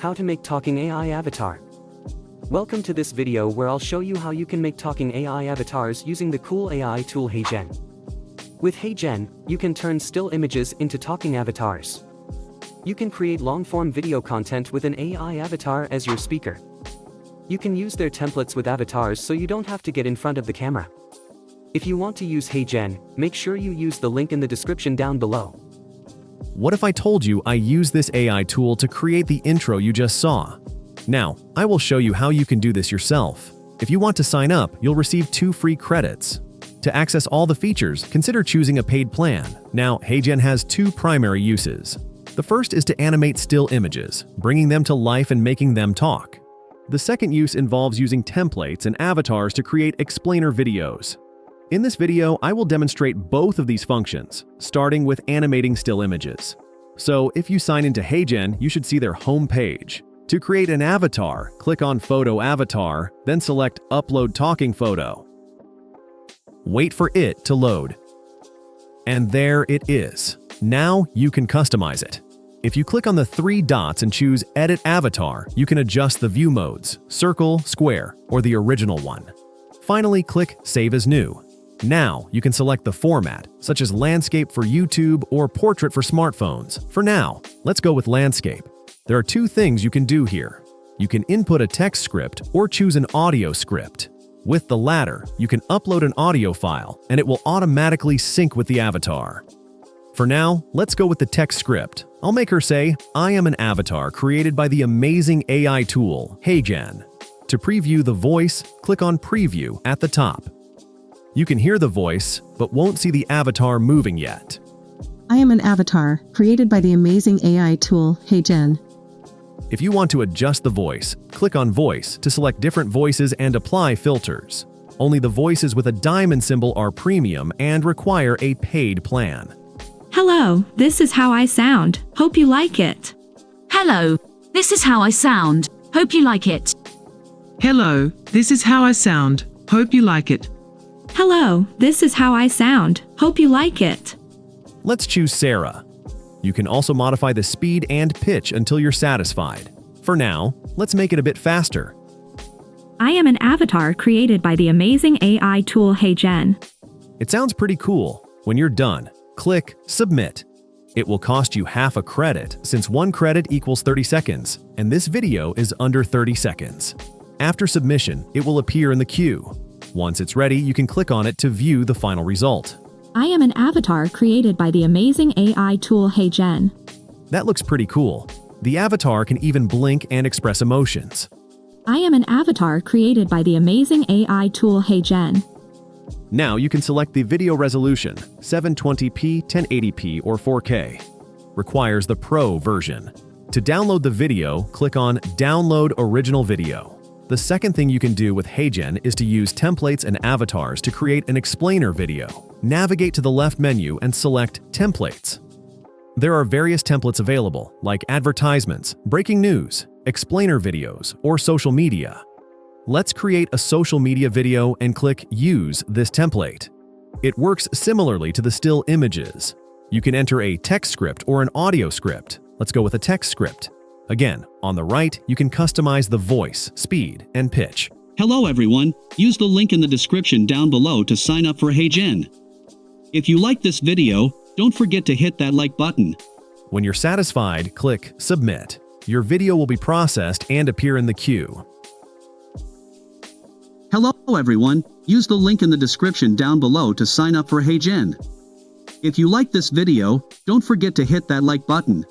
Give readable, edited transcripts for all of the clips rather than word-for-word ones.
how to make talking AI avatar. Welcome to this video where I'll show you how you can make talking AI avatars using the cool AI tool HeyGen. With HeyGen, you can turn still images into talking avatars. You can create long-form video content with an AI avatar as your speaker. You can use their templates with avatars so you don't have to get in front of the camera. If you want to use HeyGen, make sure you use the link in the description down below. What if I told you I use this AI tool to create the intro you just saw? Now, I will show you how you can do this yourself. If you want to sign up, you'll receive 2 free credits. To access all the features, consider choosing a paid plan. Now, HeyGen has 2 primary uses. The first is to animate still images, bringing them to life and making them talk. The second use involves using templates and avatars to create explainer videos. In this video, I will demonstrate both of these functions, starting with animating still images. So if you sign into HeyGen, you should see their home page. To create an avatar, click on Photo Avatar, then select Upload Talking Photo. Wait for it to load. And there it is. Now you can customize it. If you click on the 3 dots and choose Edit Avatar, you can adjust the view modes, circle, square, or the original one. Finally, click Save as New. Now, you can select the format, such as landscape for YouTube or portrait for smartphones. For now, let's go with landscape. There are 2 things you can do here. You can input a text script or choose an audio script. With the latter, you can upload an audio file and it will automatically sync with the avatar. For now, let's go with the text script. I'll make her say, "I am an avatar created by the amazing AI tool, HeyGen." To preview the voice, click on Preview at the top. You can hear the voice, but won't see the avatar moving yet. I am an avatar, created by the amazing AI tool, HeyGen. If you want to adjust the voice, click on Voice to select different voices and apply filters. Only the voices with a diamond symbol are premium and require a paid plan. Hello, this is how I sound. Hope you like it. Hello, this is how I sound. Hope you like it. Hello, this is how I sound. Hope you like it. Hello, this is how I sound. Hope you like it. Let's choose Sarah. You can also modify the speed and pitch until you're satisfied. For now, let's make it a bit faster. I am an avatar created by the amazing AI tool HeyGen. It sounds pretty cool. When you're done, click Submit. It will cost you half a credit since 1 credit equals 30 seconds, and this video is under 30 seconds. After submission, it will appear in the queue. Once it's ready, you can click on it to view the final result. I am an avatar created by the amazing AI tool HeyGen. That looks pretty cool. The avatar can even blink and express emotions. I am an avatar created by the amazing AI tool HeyGen. Now you can select the video resolution, 720p, 1080p, or 4K. Requires the Pro version. To download the video, click on Download Original Video. The second thing you can do with HeyGen is to use templates and avatars to create an explainer video. Navigate to the left menu and select Templates. There are various templates available, like advertisements, breaking news, explainer videos, or social media. Let's create a social media video and click Use this template. It works similarly to the still images. You can enter a text script or an audio script. Let's go with a text script. Again, on the right, you can customize the voice, speed, and pitch. Hello everyone, use the link in the description down below to sign up for HeyGen. If you like this video, don't forget to hit that like button. When you're satisfied, click Submit. Your video will be processed and appear in the queue. Hello everyone, use the link in the description down below to sign up for HeyGen. If you like this video, don't forget to hit that like button.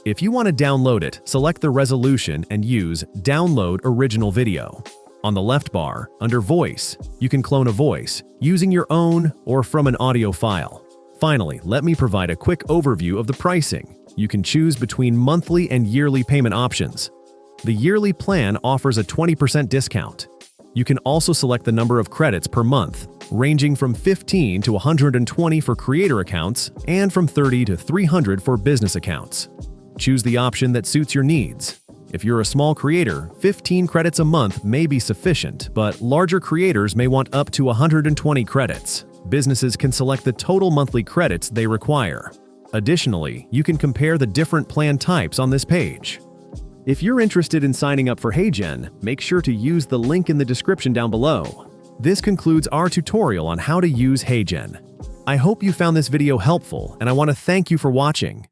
If you want to download it, select the resolution and use Download Original Video. On the left bar, under Voice, you can clone a voice, using your own or from an audio file. Finally, let me provide a quick overview of the pricing. You can choose between monthly and yearly payment options. The yearly plan offers a 20% discount. You can also select the number of credits per month, ranging from 15 to 120 for creator accounts and from 30 to 300 for business accounts. Choose the option that suits your needs. If you're a small creator, 15 credits a month may be sufficient, but larger creators may want up to 120 credits. Businesses can select the total monthly credits they require. Additionally, you can compare the different plan types on this page. If you're interested in signing up for HeyGen, make sure to use the link in the description down below. This concludes our tutorial on how to use HeyGen. I hope you found this video helpful, and I want to thank you for watching.